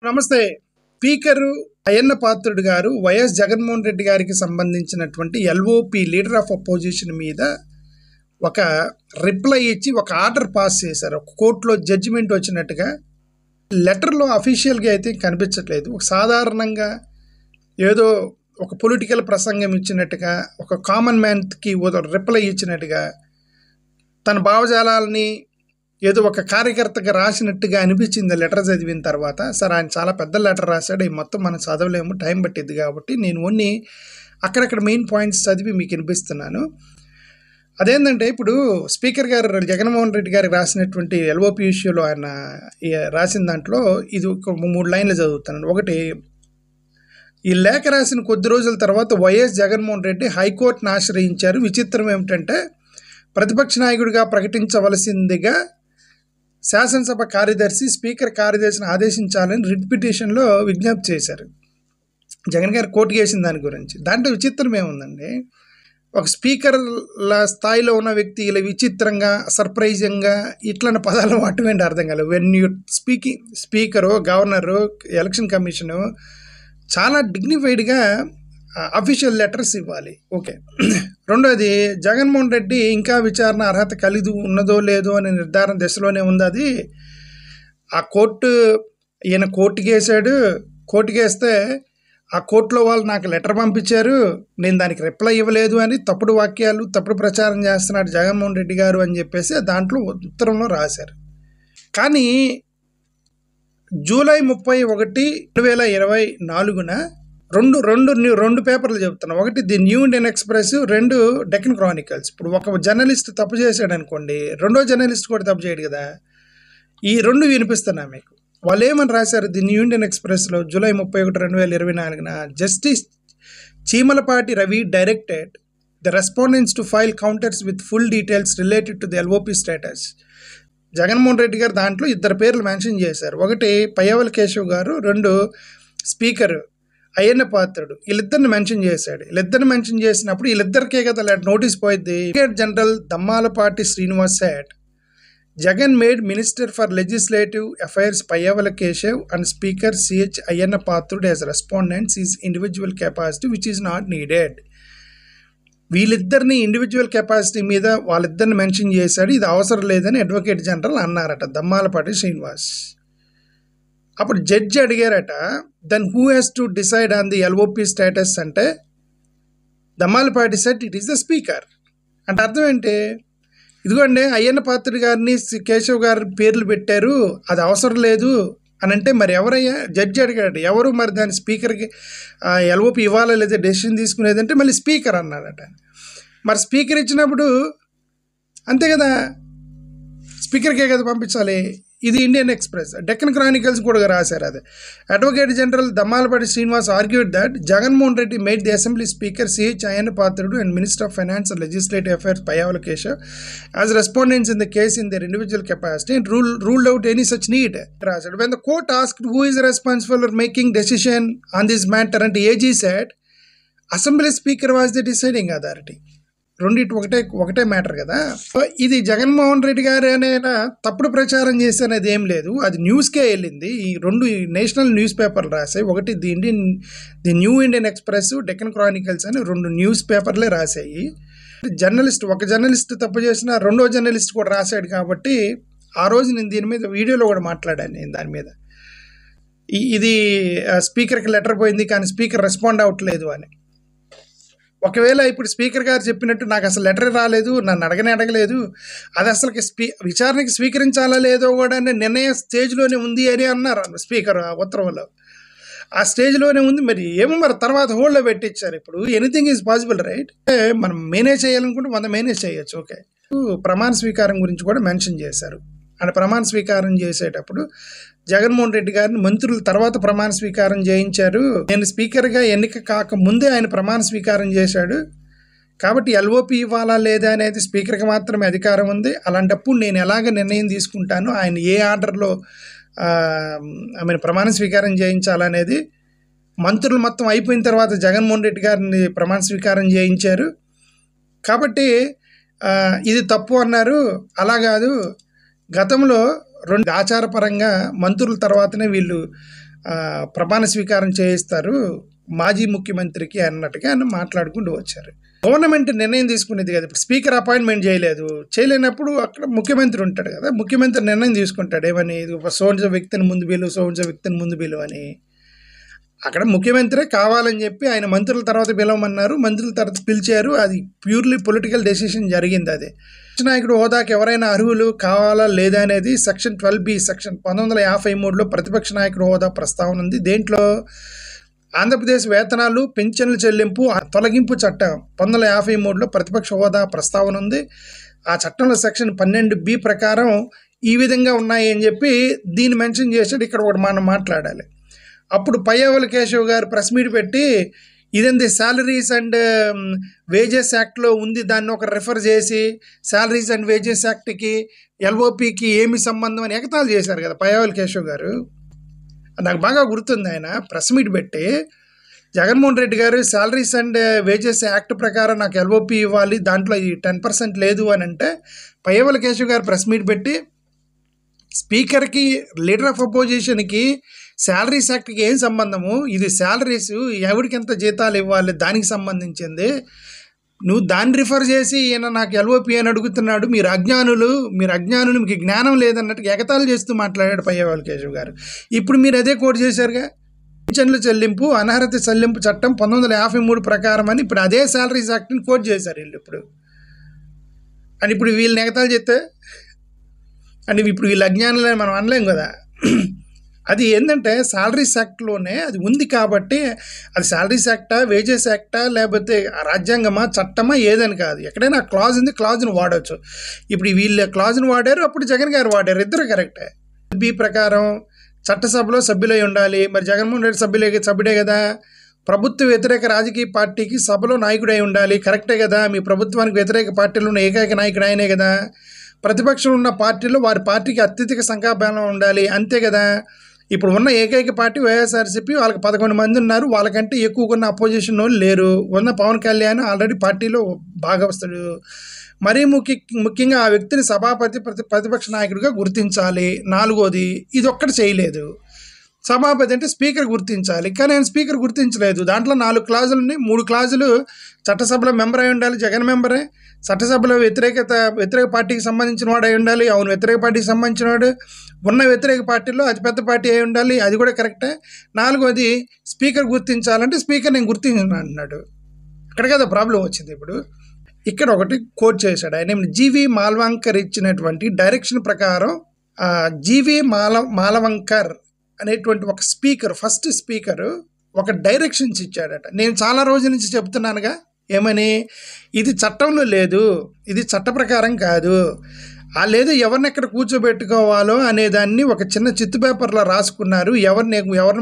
నమస్తే. స్పీకరు అయ్యన్న పాత్రుడు గారు వైఎస్ జగన్మోహన్ రెడ్డి గారికి సంబంధించినటువంటి ఎల్ఓపి లీడర్ ఆఫ్ అపోజిషన్ మీద ఒక రిప్లై ఇచ్చి ఒక ఆర్డర్ పాస్ చేశారు. ఒక కోర్టులో జడ్జిమెంట్ వచ్చినట్టుగా లెటర్లో అఫీషియల్గా అయితే కనిపించట్లేదు. ఒక సాధారణంగా ఏదో ఒక పొలిటికల్ ప్రసంగం ఇచ్చినట్టుగా, ఒక కామన్ మ్యాన్కి రిప్లై ఇచ్చినట్టుగా, తన భావజాలాలని ఏదో ఒక కార్యకర్తగా రాసినట్టుగా అనిపించింది లెటర్ చదివిన తర్వాత. సార్ ఆయన చాలా పెద్ద లెటర్ రాశాడు, ఈ మొత్తం మనం చదవలేము, టైం పట్టిద్ది, కాబట్టి నేను ఓన్లీ అక్కడక్కడ మెయిన్ పాయింట్స్ చదివి మీకు వినిపిస్తున్నాను. అదేంటంటే, ఇప్పుడు స్పీకర్ గారు జగన్మోహన్ రెడ్డి గారికి రాసినటువంటి ఎల్ఓపి ఇష్యూలో ఆయన రాసిన దాంట్లో ఇది ఒక 3 లైన్లు చదువుతాను. ఒకటి, ఈ లేఖ రాసిన కొద్ది రోజుల తర్వాత వైఎస్ జగన్మోహన్ రెడ్డి హైకోర్టును ఆశ్రయించారు. విచిత్రం ఏమిటంటే, ప్రతిపక్ష నాయకుడిగా ప్రకటించవలసిందిగా శాసనసభ కార్యదర్శి స్పీకర్ కార్యదర్శిని ఆదేశించాలని రిట్ పిటిషన్లో విజ్ఞప్తి చేశారు. జగన్ గారు కోర్టుకు వేసిన దాని గురించి. దాంట్లో విచిత్రం ఏముందండి, ఒక స్పీకర్ల స్థాయిలో ఉన్న వ్యక్తి ఇలా విచిత్రంగా, సర్ప్రైజింగ్గా ఇట్లాంటి పదాలు వాడటం అర్థం కాలేదు. When you speaker, governor, election commission చాలా డిగ్నిఫైడ్గా అఫీషియల్ లెటర్స్ ఇవ్వాలి. ఓకే. రెండోది, జగన్మోహన్ రెడ్డి ఇంకా విచారణ అర్హత కలిగి ఉన్నదో లేదో అనే నిర్ధారణ దశలోనే ఉంది. అది ఆ కోర్టు, ఈయన కోర్టుకి వేసాడు, కోర్టుకి వేస్తే ఆ కోర్టులో వాళ్ళు నాకు లెటర్ పంపించారు, నేను దానికి రిప్లై ఇవ్వలేదు అని తప్పుడు వాక్యాలు, తప్పుడు ప్రచారం చేస్తున్నాడు జగన్మోహన్ రెడ్డి గారు అని చెప్పేసి దాంట్లో ఉత్తరంలో రాశారు. కానీ జూలై 31, 2024 రెండు పేపర్లు చెప్తున్నాను. ఒకటి the new Indian express, 2 Deccan Chronicles. ఇప్పుడు ఒక జర్నలిస్ట్ తప్పు చేశాడు అనుకోండి, రెండో జర్నలిస్ట్ కూడా తప్పు చేయడు కదా. ఈ 2 వినిపిస్తున్నా మీకు. వాళ్ళు ఏమని రాశారు ది న్యూ ఇండియన్ ఎక్స్ప్రెస్లో July 31, 2024 justice Cheemalapati Ravi directed the respondents to file counters with full details related to the LOP status. Jaganmohan Reddy గారు దాంట్లో 2 పేర్లు మెన్షన్ చేశారు. ఒకటి పయ్యావుల కేశవ్ గారు, 2 స్పీకర్ అయ్యన్న పాత్రుడు. వీళ్ళిద్దరిని మెన్షన్ చేశాడు. వీళ్ళిద్దరిని మెన్షన్ చేసినప్పుడు వీళ్ళిద్దరికే కదా నోటీస్ పోయింది. General Dammalapati Srinivas said Jagan made minister for legislative affairs Payyavula Keshav and speaker CH Ayyanna Patrudu as respondents is individual capacity which is not needed. వీళ్ళిద్దరిని ఇండివిజువల్ కెపాసిటీ మీద వాళ్ళిద్దరిని మెన్షన్ చేశాడు, ఇది అవసరం లేదని అడ్వకేట్ జనరల్ అన్నారట దమ్మాలపాటి శ్రీనివాస్. అప్పుడు జడ్జి అడిగారట, then who has to decide on the LOP status అంటే Dammalapati said it is the speaker. అంటే అర్థం ఏంటి, ఇదిగోండి అయ్యన్న పాత్రుడు గారిని కేశవ్ గారి పేర్లు పెట్టారు, అది అవసరం లేదు అని అంటే మరి ఎవరయ్యా? జడ్జి అడిగాడు, ఎవరు మరి దాని స్పీకర్కి ఎల్ఓపి ఇవ్వాలా లేదా డెసిషన్ తీసుకునేదంటే మళ్ళీ స్పీకర్ అన్నాడట. మరి స్పీకర్ ఇచ్చినప్పుడు అంతే కదా, స్పీకర్కే కదా పంపించాలి. ఇది ఇండియన్ ఎక్స్ప్రెస్. డెక్కన్ క్రానికల్స్ కూడా రాశారు. అది advocate general Dammalapati Srinivas argued that Jaganmohan Reddy made the assembly speaker CH Ayyanna Patrudu and minister of finance and legislative affairs Payyavula Keshav as respondents in the case in their individual capacity and ruled out any such need రాశాడు. When the court asked who is responsible for making decision on this matter అంటే AG said assembly speaker was the deciding authority. రెండిటి ఒకటే matter కదా. ఇది జగన్మోహన్ రెడ్డి గారు అయినా తప్పుడు ప్రచారం చేసేది ఏం లేదు, అది న్యూస్కే వెళ్ళింది. ఈ 2 నేషనల్ న్యూస్ పేపర్లు రాసాయి. ఒకటి the new Indian express, Deccan Chronicles అని 2 న్యూస్ పేపర్లే రాసాయి. ఒక జర్నలిస్ట్ తప్పు చేసిన రెండో జర్నలిస్ట్ కూడా రాశాడు. కాబట్టి ఆ రోజు నేను దీని మీద వీడియోలో కూడా మాట్లాడాను. నేను దాని మీద ఇది స్పీకర్కి లెటర్ పోయింది కానీ స్పీకర్ రెస్పాండ్ అవ్వట్లేదు అని. ఒకవేళ ఇప్పుడు స్పీకర్ గారు చెప్పినట్టు నాకు అసలు లెటర్ రాలేదు, నన్ను అడగలేదు, అది అసలు విచారణకి స్వీకరించాలా లేదో కూడా నిర్ణయ స్టేజ్లోనే ఉంది అని అన్నారు స్పీకర్ ఉత్తర్వులో. ఆ స్టేజ్లోనే ఉంది. మరి ఏమో, మరి తర్వాత హోల్డ్లో పెట్టించారు. ఇప్పుడు ఎనీథింగ్ ఈజ్ పాసిబుల్, రైట్? మనం మేనేజ్ చేయాలనుకుంటే 100 మేనేజ్ చేయొచ్చు. ఓకే. ప్రమాణ స్వీకారం గురించి కూడా మెన్షన్ చేశారు. ఆయన ప్రమాణ స్వీకారం చేసేటప్పుడు జగన్మోహన్ రెడ్డి గారిని మంత్రుల తర్వాత ప్రమాణ స్వీకారం చేయించారు. నేను స్పీకర్గా ఎన్నిక కాకముందే ఆయన ప్రమాణ స్వీకారం చేశాడు. కాబట్టి ఎల్ఓపి ఇవ్వాలా లేదా అనేది స్పీకర్కి మాత్రమే అధికారం ఉంది. అలాంటప్పుడు నేను ఎలాగ నిర్ణయం తీసుకుంటాను, ఆయన ఏ ఆర్డర్లో ప్రమాణ స్వీకారం చేయించాలనేది మంత్రులు మొత్తం అయిపోయిన తర్వాత జగన్మోహన్ రెడ్డి గారిని ప్రమాణ స్వీకారం చేయించారు. కాబట్టి ఇది తప్పు అన్నారు. అలా కాదు, గతంలో 2 ఆచారపరంగా మంత్రుల తర్వాతనే వీళ్ళు ప్రమాణ స్వీకారం చేయిస్తారు మాజీ ముఖ్యమంత్రికి అన్నట్టుగా ఆయన మాట్లాడుకుంటూ వచ్చారు. గవర్నమెంట్ నిర్ణయం తీసుకునేది కదా, ఇప్పుడు స్పీకర్ అపాయింట్మెంట్ చేయలేనప్పుడు అక్కడ ముఖ్యమంత్రి ఉంటాడు కదా, ముఖ్యమంత్రి నిర్ణయం తీసుకుంటాడు ఏమని, సోన్జ వ్యక్తిని ముందు పిలువు అని. అక్కడ ముఖ్యమంత్రి కావాలని చెప్పి ఆయన మంత్రుల తర్వాత పిలవమన్నారు, మంత్రుల తర్వాత పిలిచారు. అది ప్యూర్లీ పొలిటికల్ డెసిషన్ జరిగింది. అది నాయకుడు హోదాకి ఎవరైనా అర్హులు కావాలా లేదా అనేది సెక్షన్ 12B సెక్షన్ 1953లో ప్రతిపక్ష నాయకుడు హోదా ప్రస్తావన ఉంది. దేంట్లో ఆంధ్రప్రదేశ్ వేతనాలు పింఛన్ల చెల్లింపు తొలగింపు చట్టం 1953లో ప్రతిపక్ష హోదా ప్రస్తావన ఉంది. ఆ చట్టంలో సెక్షన్ 12B ప్రకారం ఈ విధంగా ఉన్నాయి అని చెప్పి దీన్ని మెన్షన్ చేసాడు. ఇక్కడ ఒకటి మనం మాట్లాడాలి. అప్పుడు పయ్యావుల కేశవ్ గారు ప్రెస్ మీట్ పెట్టి ఇదేంది శాలరీస్ అండ్ వేజెస్ యాక్ట్లో ఉంది, దాన్ని ఒక రిఫర్ చేసి శాలరీస్ అండ్ వేజెస్ యాక్ట్కి LOPకి ఏమి సంబంధం అని ఎగతాళి చేశారు కదా పయ్యావుల కేశవ్ గారు. నాకు బాగా గుర్తుంది. ఆయన ప్రెస్ మీట్ పెట్టి జగన్మోహన్ రెడ్డి గారు శాలరీస్ అండ్ వేజెస్ యాక్ట్ ప్రకారం నాకు LOP ఇవ్వాలి, దాంట్లో ఈ 10% లేదు అని అంటే పయ్యావుల కేశవ్ గారు ప్రెస్ మీట్ పెట్టి స్పీకర్కి లీడర్ ఆఫ్ అపోజిషన్కి శాలరీస్ యాక్ట్కి ఏం సంబంధము, ఇది శాలరీస్ ఎవరికి ఎంత జీతాలు ఇవ్వాలి దానికి సంబంధించింది, నువ్వు దాన్ని రిఫర్ చేసి ఈయన నాకు LOP అని అడుగుతున్నాడు, మీరు అజ్ఞానులు మీకు జ్ఞానం లేదన్నట్టుగా ఎగతాళి చేస్తూ మాట్లాడాడు పయ్యావుల కేశవ్ గారు. ఇప్పుడు మీరు అదే కోట్ చేశారుగా, పింఛన్ల చెల్లింపు అనర్హత చెల్లింపు చట్టం 1953 ప్రకారం అని ఇప్పుడు అదే శాలరీస్ యాక్ట్ని కోట్ చేశారు వీళ్ళు ఇప్పుడు. అని ఇప్పుడు వీళ్ళని ఎగతాళి చేస్తే అంటే ఇప్పుడు వీళ్ళు అజ్ఞానులని మనం అనలేం కదా. అది ఏంటంటే శాలరీస్ యాక్ట్లోనే అది ఉంది కాబట్టి అది శాలరీస్ యాక్టా వేజెస్ యాక్టా లేకపోతే రాజ్యాంగమా చట్టమా ఏదని కాదు, ఎక్కడైనా క్లాజ్ ఉంది, క్లాజ్ని వాడవచ్చు. ఇప్పుడు వీళ్ళు క్లాజ్ని వాడారు, అప్పుడు జగన్ గారు వాడారు, ఇద్దరు కరెక్టే. బి ప్రకారం చట్టసభలో సభ్యులై ఉండాలి. మరి జగన్మోహన్ రెడ్డి సభ్యుడే కదా. ప్రభుత్వ వ్యతిరేక రాజకీయ పార్టీకి సభలో నాయకుడై ఉండాలి, కరెక్టే కదా. మీ ప్రభుత్వానికి వ్యతిరేక పార్టీలో ఉన్న ఏకైక నాయకుడు ఆయనే కదా. ప్రతిపక్షం ఉన్న పార్టీలో వారి పార్టీకి అత్యధిక సంఖ్యాబలం ఉండాలి, అంతే కదా. ఇప్పుడు ఉన్న ఏకైక పార్టీ వైఎస్ఆర్సీపీ, వాళ్ళకి 11 మంది ఉన్నారు, వాళ్ళకంటే ఎక్కువ ఉన్న అపోజిషన్ వాళ్ళు లేరు. ఉన్న పవన్ కళ్యాణ్ ఆల్రెడీ పార్టీలో భాగవస్తుడు. మరీ ముఖ్యంగా ఆ వ్యక్తిని సభాపతి ప్రతిపక్ష నాయకుడిగా గుర్తించాలి. 4వది ఇది ఒక్కటి చేయలేదు. సభాపతి అంటే స్పీకర్ గుర్తించాలి, కానీ ఆయన స్పీకర్ గుర్తించలేదు. దాంట్లో 4 క్లాజులు ఉన్నాయి. 3 క్లాజులు చట్టసభలో మెంబర్ అయి ఉండాలి, జగన్ మెంబరే. చట్టసభలో వ్యతిరేక పార్టీకి సంబంధించిన వాడు అయి ఉండాలి, అవును వ్యతిరేక పార్టీకి సంబంధించిన వాడు. ఉన్న వ్యతిరేక పార్టీలో అతిపెద్ద పార్టీ అయి ఉండాలి, అది కూడా కరెక్టే. 4వది స్పీకర్ గుర్తించాలంటే స్పీకర్ నేను గుర్తించను అంటున్నాడు. అక్కడ కదా ప్రాబ్లం వచ్చింది. ఇప్పుడు ఇక్కడ ఒకటి కోట్ చేశాడు ఆయన, జీవి మాల్వాంకర్ ఇచ్చినటువంటి డైరెక్షన్ ప్రకారం జీవి మాలవంకర్ అనేటువంటి ఒక స్పీకర్, ఫస్ట్ స్పీకరు ఒక డైరెక్షన్స్ ఇచ్చాడట. నేను చాలా రోజుల నుంచి చెప్తున్నానుగా ఏమని, ఇది చట్టంలో లేదు, ఇది చట్ట ప్రకారం కాదు, లేదు ఎవరిని ఎక్కడ కూర్చోబెట్టుకోవాలో అనేదాన్ని ఒక చిన్న చిత్తు పేపర్లో రాసుకున్నారు. ఎవరిని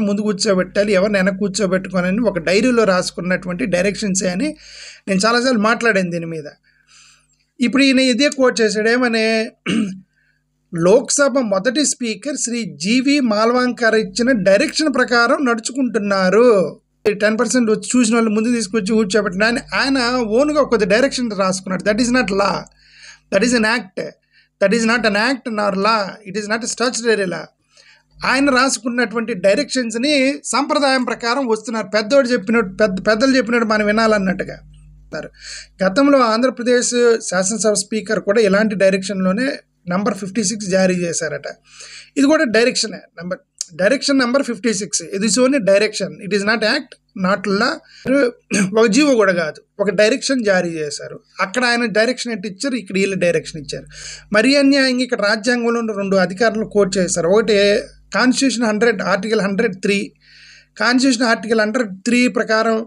ముందు కూర్చోబెట్టాలి, ఎవరిని వెనక కూర్చోబెట్టుకోవాలని ఒక డైరీలో రాసుకున్నటువంటి డైరెక్షన్సే అని నేను చాలాసార్లు మాట్లాడాను దీని మీద. ఇప్పుడు ఈయన ఇదే కోట్ చేశాడు ఏమని, లోక్సభ మొదటి స్పీకర్ శ్రీ జీవి మాల్వాంకర్ ఇచ్చిన డైరెక్షన్ ప్రకారం నడుచుకుంటున్నారు. 10% వచ్చి చూసిన వాళ్ళు ముందు తీసుకొచ్చి కూర్చోబెట్టిన ఆయన ఓన్గా ఒక డైరెక్షన్ రాసుకున్నాడు. That is not law, that is an act, that is not an act Nar law, it is not statutory లా. ఆయన రాసుకున్నటువంటి డైరెక్షన్స్ని సంప్రదాయం ప్రకారం వస్తున్నారు. పెద్దలు చెప్పినట్టు మనం వినాలన్నట్టుగా. గతంలో ఆంధ్రప్రదేశ్ శాసనసభ స్పీకర్ కూడా ఇలాంటి డైరెక్షన్లోనే నంబర్ 56 జారీ చేశారట. ఇది కూడా డైరెక్షనే, డైరెక్షన్ నెంబర్ 56. ఇది only direction, it is not act, not లా, ఒక జీవో కూడా కాదు, ఒక డైరెక్షన్ జారీ చేశారు. అక్కడ ఆయన డైరెక్షన్ ఎట్టి ఇచ్చారు, ఇక్కడ వీళ్ళు డైరెక్షన్ ఇచ్చారు. మరీ అన్యాయంగా ఇక్కడ రాజ్యాంగంలో 2 అధికారులు కోట్ చేశారు. ఒకటి కాన్స్టిట్యూషన్ ఆర్టికల్ 103, కాన్స్టిట్యూషన్ ఆర్టికల్ 103 ప్రకారం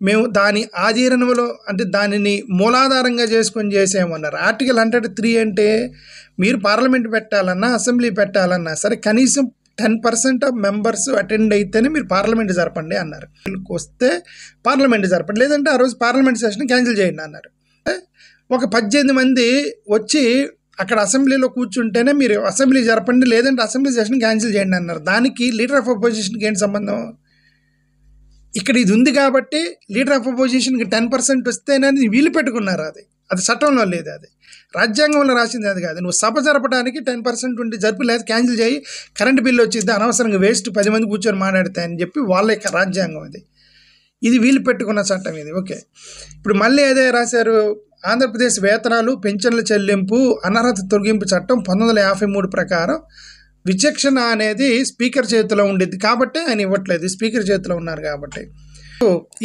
మేము దాని ఆధీనంలో అంటే దానిని మూలాధారంగా చేసుకొని చేసామన్నారు. ఆర్టికల్ 103 అంటే మీరు పార్లమెంట్ పెట్టాలన్నా అసెంబ్లీ పెట్టాలన్నా సరే కనీసం 10% ఆఫ్ మెంబర్స్ అటెండ్ అయితేనే మీరు పార్లమెంట్ జరపండి అన్నారు. వస్తే పార్లమెంట్ జరపండి, లేదంటే ఆ రోజు పార్లమెంట్ సెషన్ క్యాన్సిల్ చేయండి అన్నారు. ఒక 18 మంది వచ్చి అక్కడ అసెంబ్లీలో కూర్చుంటేనే మీరు అసెంబ్లీ జరపండి, లేదంటే అసెంబ్లీ సెషన్ క్యాన్సిల్ చేయండి అన్నారు. దానికి లీడర్ ఆఫ్ అపోజిషన్కి ఏంటి సంబంధం? ఇక్కడ ఇది ఉంది కాబట్టి లీడర్ ఆఫ్ అపోజిషన్కి 10% వస్తేనే వీళ్ళు పెట్టుకున్నారు. అది అది చట్టంలో లేదు, అది రాజ్యాంగంలో రాసింది అది కాదు. నువ్వు సభ జరపడానికి 10% ఉండి జరిపి లేదా క్యాన్సిల్ చేయి, కరెంటు బిల్లు వచ్చింది, అనవసరంగా వేస్ట్ 10 మంది కూర్చొని మాట్లాడతాయని చెప్పి వాళ్ళ యొక్క రాజ్యాంగం అది. ఇది వీళ్ళు పెట్టుకున్న చట్టం ఇది. ఓకే, ఇప్పుడు మళ్ళీ అదే రాశారు, ఆంధ్రప్రదేశ్ వేతనాలు పెన్షన్ల చెల్లింపు అనర్హత తొలగింపు చట్టం 1953 ప్రకారం విచక్షణ అనేది స్పీకర్ చేతిలో ఉండేది కాబట్టి ఆయన ఇవ్వట్లేదు, స్పీకర్ చేతిలో ఉన్నారు కాబట్టి.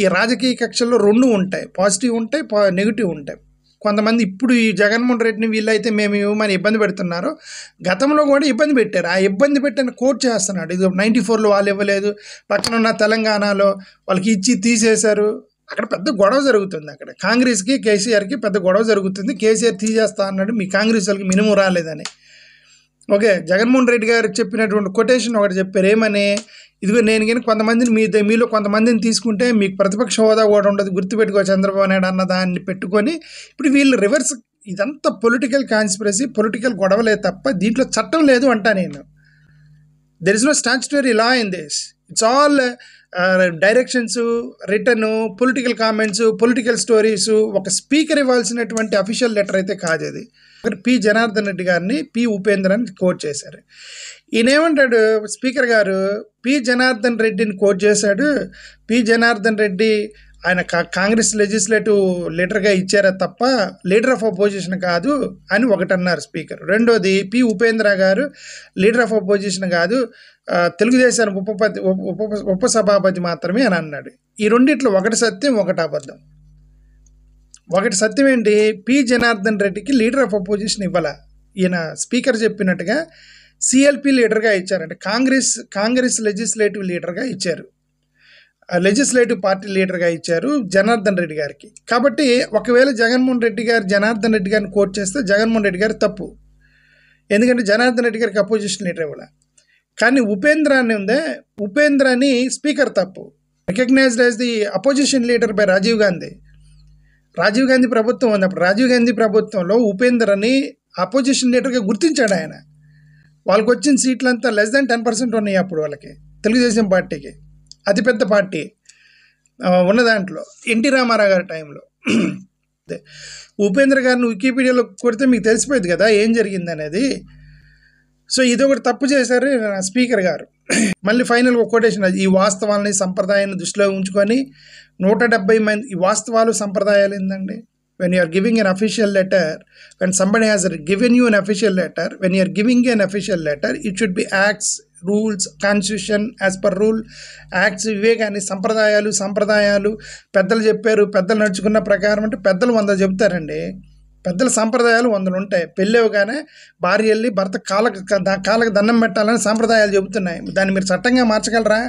ఈ రాజకీయ కక్షల్లో 2 ఉంటాయి, పాజిటివ్ ఉంటాయి, నెగిటివ్ ఉంటాయి. కొంతమంది ఇప్పుడు ఈ జగన్మోహన్ రెడ్డిని వీళ్ళైతే మేము ఇవ్వమని ఇబ్బంది పెడుతున్నారు, గతంలో కూడా ఇబ్బంది పెట్టారు. ఆ ఇబ్బంది పెట్టిన కోర్టు చేస్తున్నాడు. ఇది 94లో వాళ్ళు ఇవ్వలేదు, పక్కన ఉన్న తెలంగాణలో వాళ్ళకి ఇచ్చి తీసేశారు. అక్కడ పెద్ద గొడవ జరుగుతుంది, అక్కడ కాంగ్రెస్కి కేసీఆర్కి పెద్ద గొడవ జరుగుతుంది. కేసీఆర్ తీసేస్తా అన్నాడు, మీ కాంగ్రెస్ వాళ్ళకి మినిమం రాలేదని. ఓకే, జగన్మోహన్ రెడ్డి గారు చెప్పినటువంటి కొటేషన్ ఒకటి చెప్పారు, ఏమని, ఇదిగో నేను కానీ కొంతమందిని మీలో కొంతమందిని తీసుకుంటే మీకు ప్రతిపక్ష హోదా కూడా ఉండదు, గుర్తుపెట్టుకో చంద్రబాబు నాయుడు అన్న దాన్ని పెట్టుకొని ఇప్పుడు వీళ్ళు రివర్స్. ఇదంతా పొలిటికల్ కాన్స్పిరసీ, పొలిటికల్ గొడవలే తప్ప దీంట్లో చట్టం లేదు అంటా నేను. There is no statutory law in this, it's all directions, return, political comments, political stories. ఒక స్పీకర్ ఇవ్వాల్సినటువంటి అఫీషియల్ లెటర్ అయితే కాదు అది. పి జనార్దన్ రెడ్డి గారిని పి ఉపేంద్ర అని కోట్ చేశారు. ఈయనేమంటాడు స్పీకర్ గారు, పి జనార్దన్ రెడ్డిని కోట్ చేశాడు, పి జనార్దన్ రెడ్డి ఆయన కాంగ్రెస్ లెజిస్లేటివ్ లీడర్గా ఇచ్చారా తప్ప లీడర్ ఆఫ్ అపోజిషన్ కాదు అని ఒకటి అన్నారు స్పీకర్. రెండోది, పి ఉపేంద్ర గారు లీడర్ ఆఫ్ అపోజిషన్ కాదు, తెలుగుదేశానికి ఉపసభాపతి మాత్రమే అని అన్నాడు. ఈ రెండిట్లో ఒకటి సత్యం, ఒకటి అబద్ధం. ఒకటి సత్యం ఏంటి, పి జనార్దన్ రెడ్డికి లీడర్ ఆఫ్ అపోజిషన్ ఇవ్వాల. ఈయన స్పీకర్ చెప్పినట్టుగా సిఎల్పి లీడర్గా ఇచ్చారంటే కాంగ్రెస్ లెజిస్లేటివ్ లీడర్గా ఇచ్చారు, లెజిస్లేటివ్ పార్టీ లీడర్గా ఇచ్చారు జనార్దన్ రెడ్డి గారికి. కాబట్టి ఒకవేళ జగన్మోహన్ రెడ్డి గారు జనార్దన్ రెడ్డి గారిని కోట్ చేస్తే జగన్మోహన్ రెడ్డి గారు తప్పు, ఎందుకంటే జనార్దన్ రెడ్డి గారికి అపోజిషన్ లీడర్ ఇవ్వాల. కానీ ఉపేంద్ర అని ఉందే, ఉపేంద్రని స్పీకర్ తప్పు, recognised as the opposition leader by Rajiv Gandhi ప్రభుత్వం ఉంది. అప్పుడు రాజీవ్ గాంధీ ప్రభుత్వంలో ఉపేంద్రని అపోజిషన్ లీడర్గా గుర్తించాడు ఆయన. వాళ్ళకి వచ్చిన సీట్లంతా లెస్ దాన్ 10% ఉన్నాయి అప్పుడు వాళ్ళకి, తెలుగుదేశం పార్టీకి అతిపెద్ద పార్టీ ఉన్న దాంట్లో ఎన్టీ రామారావు గారి టైంలో. ఉపేంద్ర గారిని వికీపీడియాలో కొడితే మీకు తెలిసిపోయింది కదా ఏం జరిగింది అనేది. సో ఇది ఒకటి తప్పు చేశారు స్పీకర్ గారు. మళ్ళీ ఫైనల్ ఒక కొటేషన్, ఈ వాస్తవాలని సంప్రదాయాన్ని దృష్టిలో ఉంచుకొని 170 మంది, ఈ వాస్తవాలు సంప్రదాయాలు ఏందండి, when you are giving an official letter, when somebody has given you an official letter, when you are giving an official letter, it should be acts, rules, constitution, as per rule, acts. ఇవే కానీ సంప్రదాయాలు పెద్దలు చెప్పారు, పెద్దలు నడుచుకున్న ప్రకారం అంటే పెద్దలు 100 చెప్తారండి. పెద్దల సంప్రదాయాలు 100 ఉంటాయి. పెళ్ళవగానే భార్య వెళ్ళి భర్త కాళ్ళకు దండం పెట్టాలని సంప్రదాయాలు చెబుతున్నాయి. దాన్ని మీరు చట్టంగా మార్చగలరా?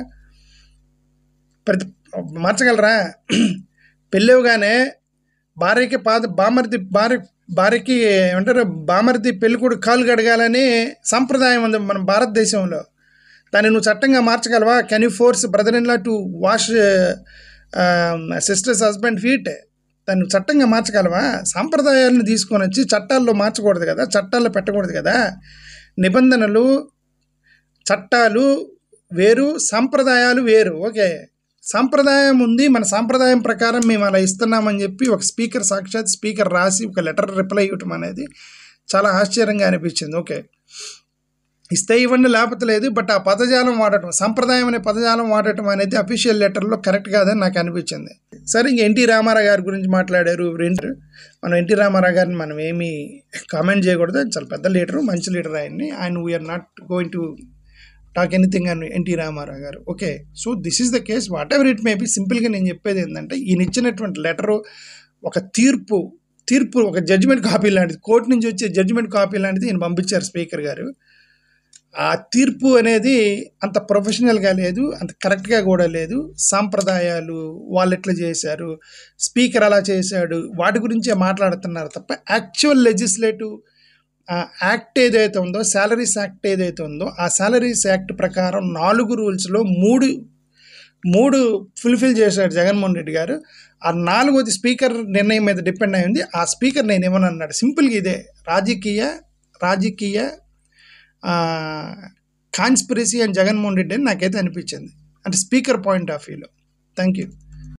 పెళ్ళవగానే భార్యకి భార్యకి ఏమంటారు, బామర్ది పెళ్ళికొడుకు కాలు గడగాలని సంప్రదాయం ఉంది మన భారతదేశంలో. దాన్ని నువ్వు చట్టంగా మార్చగలవా? Can you force brother in law to wash sister's husband feet? దాన్ని చట్టంగా మార్చగలవా? సాంప్రదాయాలను తీసుకొని వచ్చి చట్టాల్లో మార్చకూడదు కదా, చట్టాల్లో పెట్టకూడదు కదా. నిబంధనలు, చట్టాలు వేరు, సంప్రదాయాలు వేరు. ఓకే, సాంప్రదాయం ఉంది, మన సాంప్రదాయం ప్రకారం మేము అలా ఇస్తున్నామని చెప్పి ఒక సాక్షాత్ స్పీకర్ రాసి ఒక లెటర్ రిప్లై ఇవ్వటం అనేది చాలా ఆశ్చర్యంగా అనిపించింది. ఓకే, ఇస్తే ఇవ్వండి లేకపోతే లేదు, బట్ ఆ పదజాలం వాడటం, సంప్రదాయం అనే పదజాలం వాడటం అనేది అఫీషియల్ లెటర్లో కరెక్ట్ కాదని నాకు అనిపించింది. సరే, ఇంక ఎన్టీ రామారావు గారి గురించి మాట్లాడారు. మనం ఎన్టీ రామారావు గారిని మనం ఏమీ కామెంట్ చేయకూడదు, చాలా పెద్ద లీడరు, మంచి లీడర్ ఆయన we are not going to talk anything అని ఎన్టీ రామారావు గారు. Okay, so this is the case, whatever it may be. సింపుల్గా నేను చెప్పేది ఏంటంటే, ఈయన ఇచ్చినటువంటి లెటరు ఒక తీర్పు ఒక జడ్జిమెంట్ కాపీ లాంటిది, కోర్టు నుంచి వచ్చే జడ్జిమెంట్ కాపీ లాంటిది ఈయన పంపించారు స్పీకర్ గారు. ఆ తీర్పు అనేది అంత ప్రొఫెషనల్గా లేదు, అంత కరెక్ట్గా కూడా లేదు. సాంప్రదాయాలు వాళ్ళు ఎట్లా చేశారు, స్పీకర్ అలా చేశాడు, వాటి గురించే మాట్లాడుతున్నారు తప్ప యాక్చువల్ లెజిస్లేటివ్ యాక్ట్ ఏదైతే ఉందో, శాలరీస్ యాక్ట్ ఏదైతే ఉందో, ఆ శాలరీస్ యాక్ట్ ప్రకారం 4 రూల్స్లో 3 ఫుల్ఫిల్ చేశాడు జగన్మోహన్ రెడ్డి గారు. ఆ 4వది స్పీకర్ నిర్ణయం మీద డిపెండ్ అయింది. ఆ స్పీకర్ నేను ఏమన్నాడు, సింపుల్గా ఇదే రాజకీయ కాన్స్పిరసీ అని జగన్మోహన్ రెడ్డి అని నాకైతే అనిపించింది, అంటే స్పీకర్ పాయింట్ ఆఫ్ వ్యూలో. Thank you.